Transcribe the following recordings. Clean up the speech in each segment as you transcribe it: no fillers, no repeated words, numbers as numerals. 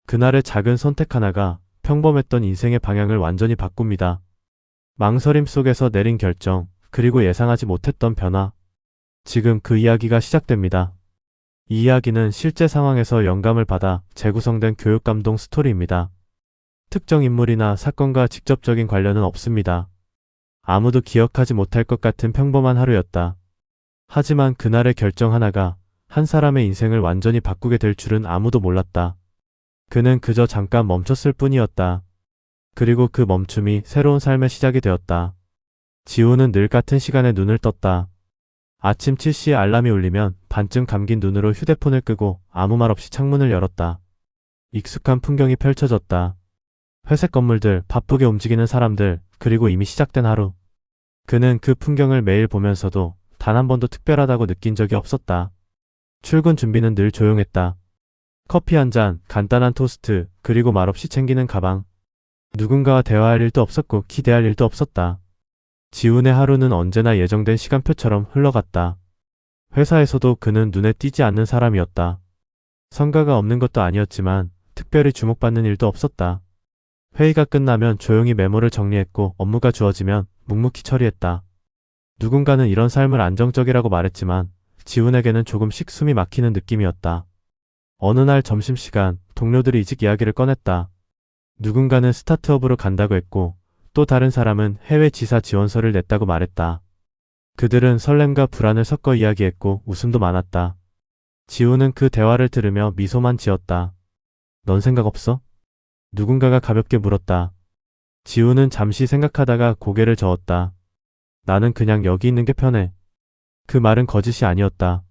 그날의 작은 선택 하나가 평범했던 인생의 방향을 완전히 바꿉니다. 망설임 속에서 내린 결정, 그리고 예상하지 못했던 변화. 지금 그 이야기가 시작됩니다. 이 이야기는 실제 상황에서 영감을 받아 재구성된 교육감동 스토리입니다. 특정 인물이나 사건과 직접적인 관련은 없습니다. 아무도 기억하지 못할 것 같은 평범한 하루였다. 하지만 그날의 결정 하나가 한 사람의 인생을 완전히 바꾸게 될 줄은 아무도 몰랐다. 그는 그저 잠깐 멈췄을 뿐이었다. 그리고 그 멈춤이 새로운 삶의 시작이 되었다. 지우는 늘 같은 시간에 눈을 떴다. 아침 7시에 알람이 울리면 반쯤 감긴 눈으로 휴대폰을 끄고 아무 말 없이 창문을 열었다. 익숙한 풍경이 펼쳐졌다. 회색 건물들, 바쁘게 움직이는 사람들, 그리고 이미 시작된 하루. 그는 그 풍경을 매일 보면서도 단 한 번도 특별하다고 느낀 적이 없었다. 출근 준비는 늘 조용했다. 커피 한 잔, 간단한 토스트, 그리고 말없이 챙기는 가방. 누군가와 대화할 일도 없었고 기대할 일도 없었다. 지훈의 하루는 언제나 예정된 시간표처럼 흘러갔다. 회사에서도 그는 눈에 띄지 않는 사람이었다. 성과가 없는 것도 아니었지만 특별히 주목받는 일도 없었다. 회의가 끝나면 조용히 메모를 정리했고 업무가 주어지면 묵묵히 처리했다. 누군가는 이런 삶을 안정적이라고 말했지만 지훈에게는 조금씩 숨이 막히는 느낌이었다. 어느 날 점심시간 동료들이 이직 이야기를 꺼냈다. 누군가는 스타트업으로 간다고 했고 또 다른 사람은 해외 지사 지원서를 냈다고 말했다. 그들은 설렘과 불안을 섞어 이야기했고 웃음도 많았다. 지훈은 그 대화를 들으며 미소만 지었다. 넌 생각 없어? 누군가가 가볍게 물었다. 지훈은 잠시 생각하다가 고개를 저었다. 나는 그냥 여기 있는 게 편해. 그 말은 거짓이 아니었다.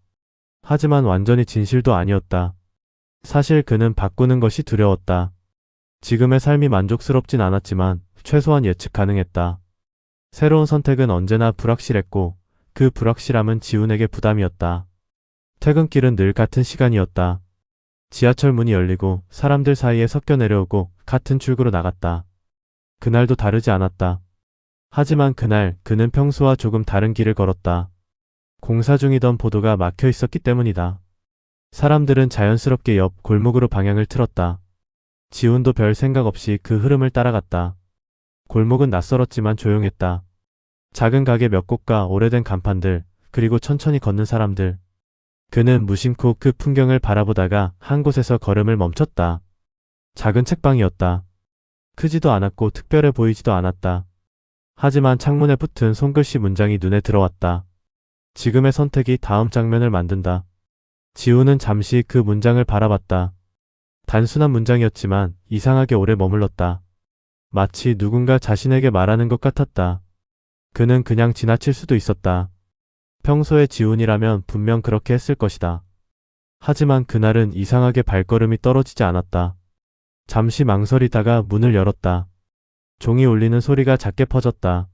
하지만 완전히 진실도 아니었다. 사실 그는 바꾸는 것이 두려웠다. 지금의 삶이 만족스럽진 않았지만 최소한 예측 가능했다. 새로운 선택은 언제나 불확실했고 그 불확실함은 지훈에게 부담이었다. 퇴근길은 늘 같은 시간이었다. 지하철 문이 열리고 사람들 사이에 섞여 내려오고 같은 출구로 나갔다. 그날도 다르지 않았다. 하지만 그날 그는 평소와 조금 다른 길을 걸었다. 공사 중이던 보도가 막혀 있었기 때문이다. 사람들은 자연스럽게 옆 골목으로 방향을 틀었다. 지훈도 별 생각 없이 그 흐름을 따라갔다. 골목은 낯설었지만 조용했다. 작은 가게 몇 곳과 오래된 간판들, 그리고 천천히 걷는 사람들. 그는 무심코 그 풍경을 바라보다가 한 곳에서 걸음을 멈췄다. 작은 책방이었다. 크지도 않았고 특별해 보이지도 않았다. 하지만 창문에 붙은 손글씨 문장이 눈에 들어왔다. 지금의 선택이 다음 장면을 만든다. 지훈은 잠시 그 문장을 바라봤다. 단순한 문장이었지만 이상하게 오래 머물렀다. 마치 누군가 자신에게 말하는 것 같았다. 그는 그냥 지나칠 수도 있었다. 평소에 지훈이라면 분명 그렇게 했을 것이다. 하지만 그날은 이상하게 발걸음이 떨어지지 않았다. 잠시 망설이다가 문을 열었다. 종이 울리는 소리가 작게 퍼졌다.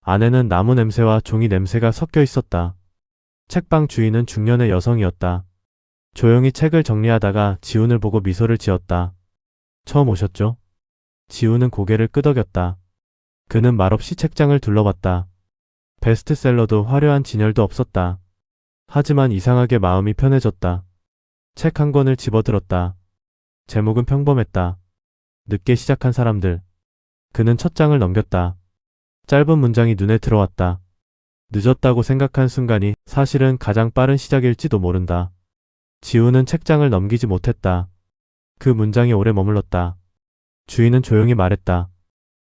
안에는 나무 냄새와 종이 냄새가 섞여 있었다. 책방 주인은 중년의 여성이었다. 조용히 책을 정리하다가 지훈을 보고 미소를 지었다. 처음 오셨죠? 지훈은 고개를 끄덕였다. 그는 말없이 책장을 둘러봤다. 베스트셀러도 화려한 진열도 없었다. 하지만 이상하게 마음이 편해졌다. 책 한 권을 집어들었다. 제목은 평범했다. 늦게 시작한 사람들. 그는 첫 장을 넘겼다. 짧은 문장이 눈에 들어왔다. 늦었다고 생각한 순간이 사실은 가장 빠른 시작일지도 모른다. 지훈은 책장을 넘기지 못했다. 그 문장이 오래 머물렀다. 주인은 조용히 말했다.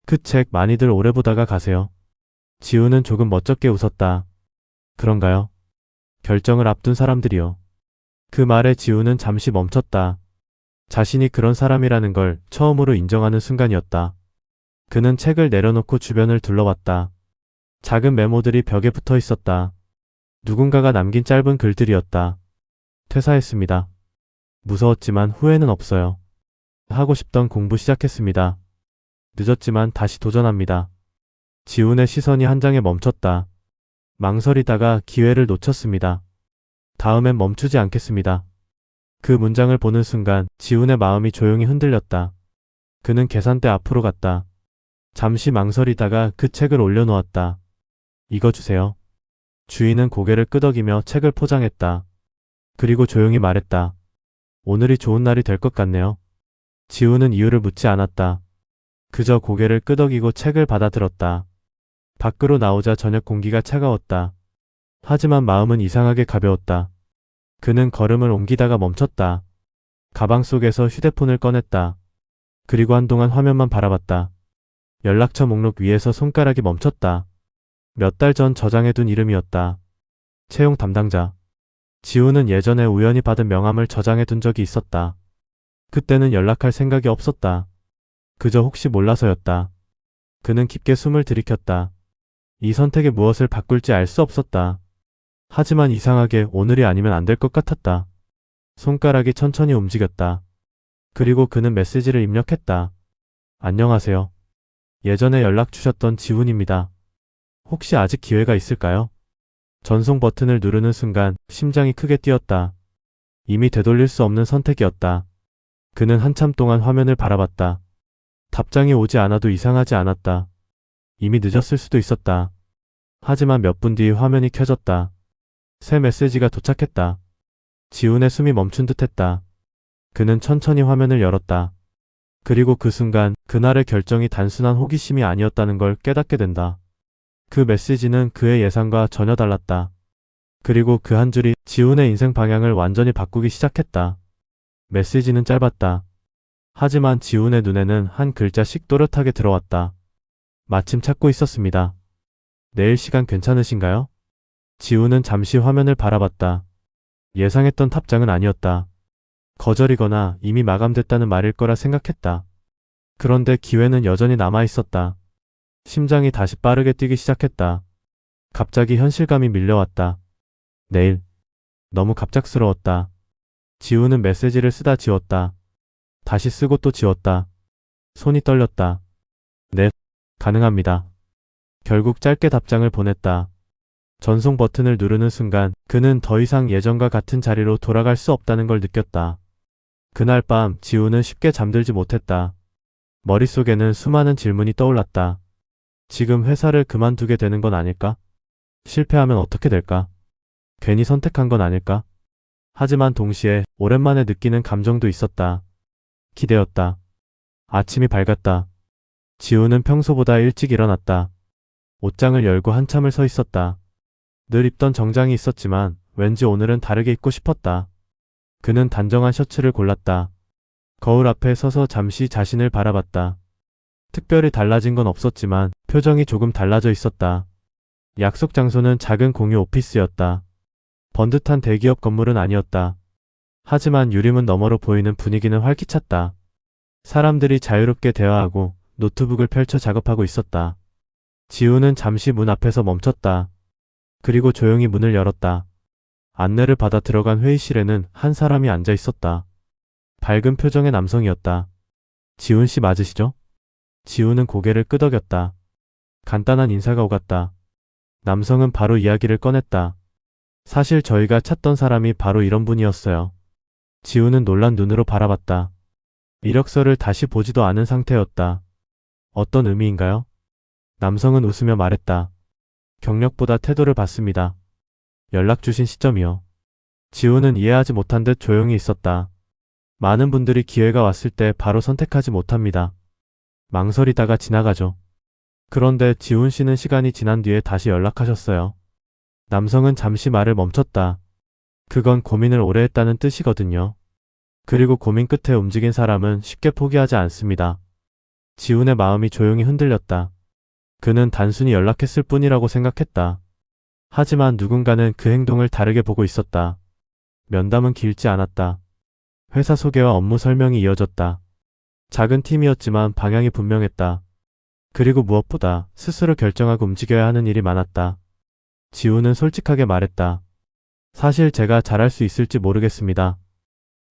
그 책 많이들 오래 보다가 가세요. 지훈은 조금 멋쩍게 웃었다. 그런가요? 결정을 앞둔 사람들이요. 그 말에 지훈은 잠시 멈췄다. 자신이 그런 사람이라는 걸 처음으로 인정하는 순간이었다. 그는 책을 내려놓고 주변을 둘러봤다. 작은 메모들이 벽에 붙어 있었다. 누군가가 남긴 짧은 글들이었다. 퇴사했습니다. 무서웠지만 후회는 없어요. 하고 싶던 공부 시작했습니다. 늦었지만 다시 도전합니다. 지훈의 시선이 한 장에 멈췄다. 망설이다가 기회를 놓쳤습니다. 다음엔 멈추지 않겠습니다. 그 문장을 보는 순간 지훈의 마음이 조용히 흔들렸다. 그는 계산대 앞으로 갔다. 잠시 망설이다가 그 책을 올려놓았다. 이거 주세요. 주인은 고개를 끄덕이며 책을 포장했다. 그리고 조용히 말했다. 오늘이 좋은 날이 될 것 같네요. 지우는 이유를 묻지 않았다. 그저 고개를 끄덕이고 책을 받아들었다. 밖으로 나오자 저녁 공기가 차가웠다. 하지만 마음은 이상하게 가벼웠다. 그는 걸음을 옮기다가 멈췄다. 가방 속에서 휴대폰을 꺼냈다. 그리고 한동안 화면만 바라봤다. 연락처 목록 위에서 손가락이 멈췄다. 몇 달 전 저장해둔 이름이었다. 채용 담당자. 지우는 예전에 우연히 받은 명함을 저장해둔 적이 있었다. 그때는 연락할 생각이 없었다. 그저 혹시 몰라서였다. 그는 깊게 숨을 들이켰다. 이 선택에 무엇을 바꿀지 알 수 없었다. 하지만 이상하게 오늘이 아니면 안 될 것 같았다. 손가락이 천천히 움직였다. 그리고 그는 메시지를 입력했다. 안녕하세요. 예전에 연락 주셨던 지훈입니다. 혹시 아직 기회가 있을까요? 전송 버튼을 누르는 순간 심장이 크게 뛰었다. 이미 되돌릴 수 없는 선택이었다. 그는 한참 동안 화면을 바라봤다. 답장이 오지 않아도 이상하지 않았다. 이미 늦었을 수도 있었다. 하지만 몇 분 뒤 화면이 켜졌다. 새 메시지가 도착했다. 지훈의 숨이 멈춘 듯했다. 그는 천천히 화면을 열었다. 그리고 그 순간 그날의 결정이 단순한 호기심이 아니었다는 걸 깨닫게 된다. 그 메시지는 그의 예상과 전혀 달랐다. 그리고 그 한 줄이 지훈의 인생 방향을 완전히 바꾸기 시작했다. 메시지는 짧았다. 하지만 지훈의 눈에는 한 글자씩 또렷하게 들어왔다. 마침 찾고 있었습니다. 내일 시간 괜찮으신가요? 지훈은 잠시 화면을 바라봤다. 예상했던 답장은 아니었다. 거절이거나 이미 마감됐다는 말일 거라 생각했다. 그런데 기회는 여전히 남아 있었다. 심장이 다시 빠르게 뛰기 시작했다. 갑자기 현실감이 밀려왔다. 내일. 너무 갑작스러웠다. 지훈은 메시지를 쓰다 지웠다. 다시 쓰고 또 지웠다. 손이 떨렸다. 네, 가능합니다. 결국 짧게 답장을 보냈다. 전송 버튼을 누르는 순간 그는 더 이상 예전과 같은 자리로 돌아갈 수 없다는 걸 느꼈다. 그날 밤 지훈은 쉽게 잠들지 못했다. 머릿속에는 수많은 질문이 떠올랐다. 지금 회사를 그만두게 되는 건 아닐까? 실패하면 어떻게 될까? 괜히 선택한 건 아닐까? 하지만 동시에 오랜만에 느끼는 감정도 있었다. 기대였다. 아침이 밝았다. 지훈은 평소보다 일찍 일어났다. 옷장을 열고 한참을 서 있었다. 늘 입던 정장이 있었지만 왠지 오늘은 다르게 입고 싶었다. 그는 단정한 셔츠를 골랐다. 거울 앞에 서서 잠시 자신을 바라봤다. 특별히 달라진 건 없었지만 표정이 조금 달라져 있었다. 약속 장소는 작은 공유 오피스였다. 번듯한 대기업 건물은 아니었다. 하지만 유리문 너머로 보이는 분위기는 활기찼다. 사람들이 자유롭게 대화하고 노트북을 펼쳐 작업하고 있었다. 지훈은 잠시 문 앞에서 멈췄다. 그리고 조용히 문을 열었다. 안내를 받아 들어간 회의실에는 한 사람이 앉아 있었다. 밝은 표정의 남성이었다. 지훈 씨 맞으시죠? 지훈은 고개를 끄덕였다. 간단한 인사가 오갔다. 남성은 바로 이야기를 꺼냈다. 사실 저희가 찾던 사람이 바로 이런 분이었어요. 지훈은 놀란 눈으로 바라봤다. 이력서를 다시 보지도 않은 상태였다. 어떤 의미인가요? 남성은 웃으며 말했다. 경력보다 태도를 봤습니다. 연락 주신 시점이요. 지훈은 이해하지 못한 듯 조용히 있었다. 많은 분들이 기회가 왔을 때 바로 선택하지 못합니다. 망설이다가 지나가죠. 그런데 지훈 씨는 시간이 지난 뒤에 다시 연락하셨어요. 남성은 잠시 말을 멈췄다. 그건 고민을 오래 했다는 뜻이거든요. 그리고 고민 끝에 움직인 사람은 쉽게 포기하지 않습니다. 지훈의 마음이 조용히 흔들렸다. 그는 단순히 연락했을 뿐이라고 생각했다. 하지만 누군가는 그 행동을 다르게 보고 있었다. 면담은 길지 않았다. 회사 소개와 업무 설명이 이어졌다. 작은 팀이었지만 방향이 분명했다. 그리고 무엇보다 스스로 결정하고 움직여야 하는 일이 많았다. 지훈은 솔직하게 말했다. 사실 제가 잘할 수 있을지 모르겠습니다.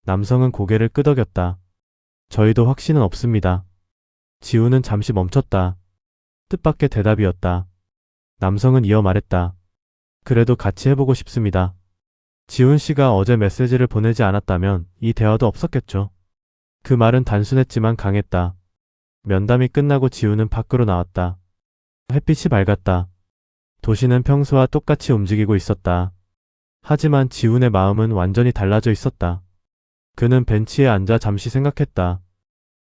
남성은 고개를 끄덕였다. 저희도 확신은 없습니다. 지훈은 잠시 멈췄다. 뜻밖의 대답이었다. 남성은 이어 말했다. 그래도 같이 해보고 싶습니다. 지훈 씨가 어제 메시지를 보내지 않았다면 이 대화도 없었겠죠. 그 말은 단순했지만 강했다. 면담이 끝나고 지훈은 밖으로 나왔다. 햇빛이 밝았다. 도시는 평소와 똑같이 움직이고 있었다. 하지만 지훈의 마음은 완전히 달라져 있었다. 그는 벤치에 앉아 잠시 생각했다.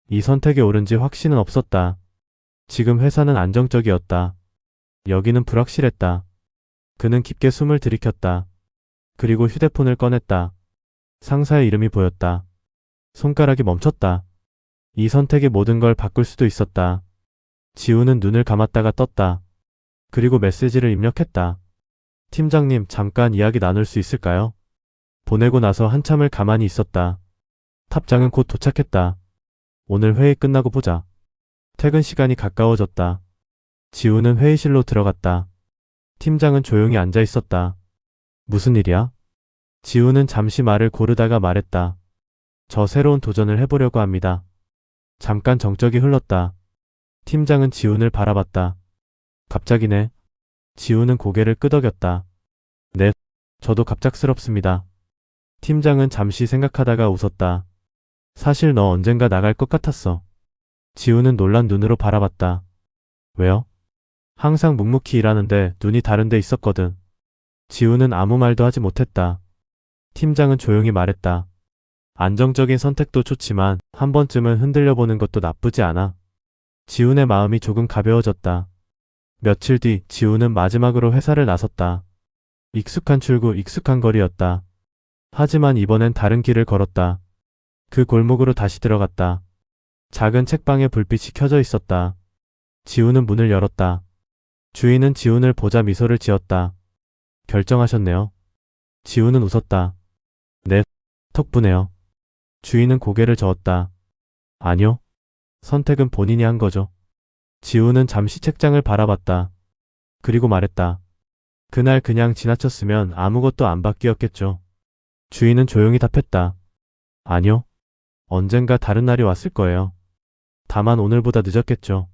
이 선택에 옳은지 확신은 없었다. 지금 회사는 안정적이었다. 여기는 불확실했다. 그는 깊게 숨을 들이켰다. 그리고 휴대폰을 꺼냈다. 상사의 이름이 보였다. 손가락이 멈췄다. 이 선택이 모든 걸 바꿀 수도 있었다. 지우는 눈을 감았다가 떴다. 그리고 메시지를 입력했다. 팀장님, 잠깐 이야기 나눌 수 있을까요? 보내고 나서 한참을 가만히 있었다. 탑장은 곧 도착했다. 오늘 회의 끝나고 보자. 퇴근 시간이 가까워졌다. 지우는 회의실로 들어갔다. 팀장은 조용히 앉아 있었다. 무슨 일이야? 지우는 잠시 말을 고르다가 말했다. 저 새로운 도전을 해보려고 합니다. 잠깐 정적이 흘렀다. 팀장은 지훈을 바라봤다. 갑자기네. 지훈은 고개를 끄덕였다. 네, 저도 갑작스럽습니다. 팀장은 잠시 생각하다가 웃었다. 사실 너 언젠가 나갈 것 같았어. 지훈은 놀란 눈으로 바라봤다. 왜요? 항상 묵묵히 일하는데 눈이 다른 데 있었거든. 지훈은 아무 말도 하지 못했다. 팀장은 조용히 말했다. 안정적인 선택도 좋지만 한 번쯤은 흔들려보는 것도 나쁘지 않아. 지훈의 마음이 조금 가벼워졌다. 며칠 뒤 지훈은 마지막으로 회사를 나섰다. 익숙한 출구, 익숙한 거리였다. 하지만 이번엔 다른 길을 걸었다. 그 골목으로 다시 들어갔다. 작은 책방에 불빛이 켜져 있었다. 지훈은 문을 열었다. 주인은 지훈을 보자 미소를 지었다. 결정하셨네요. 지훈은 웃었다. 네, 덕분에요. 주인은 고개를 저었다. 아니요. 선택은 본인이 한 거죠. 지훈은 잠시 책장을 바라봤다. 그리고 말했다. 그날 그냥 지나쳤으면 아무것도 안 바뀌었겠죠. 주인은 조용히 답했다. 아니요. 언젠가 다른 날이 왔을 거예요. 다만 오늘보다 늦었겠죠.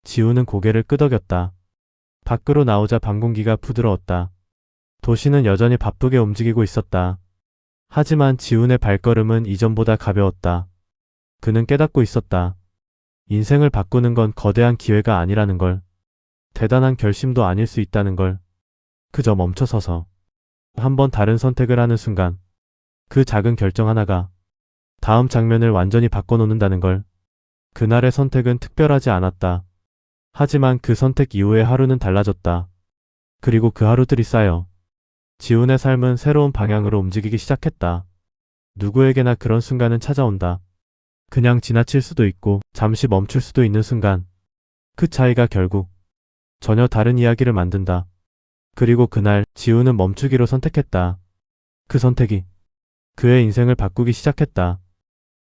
지훈은 고개를 끄덕였다. 밖으로 나오자 방 공기가 부드러웠다. 도시는 여전히 바쁘게 움직이고 있었다. 하지만 지훈의 발걸음은 이전보다 가벼웠다. 그는 깨닫고 있었다. 인생을 바꾸는 건 거대한 기회가 아니라는 걸. 대단한 결심도 아닐 수 있다는 걸. 그저 멈춰서서 한번 다른 선택을 하는 순간 그 작은 결정 하나가 다음 장면을 완전히 바꿔놓는다는 걸. 그날의 선택은 특별하지 않았다. 하지만 그 선택 이후의 하루는 달라졌다. 그리고 그 하루들이 쌓여 지훈의 삶은 새로운 방향으로 움직이기 시작했다. 누구에게나 그런 순간은 찾아온다. 그냥 지나칠 수도 있고 잠시 멈출 수도 있는 순간. 그 차이가 결국 전혀 다른 이야기를 만든다. 그리고 그날 지훈은 멈추기로 선택했다. 그 선택이 그의 인생을 바꾸기 시작했다.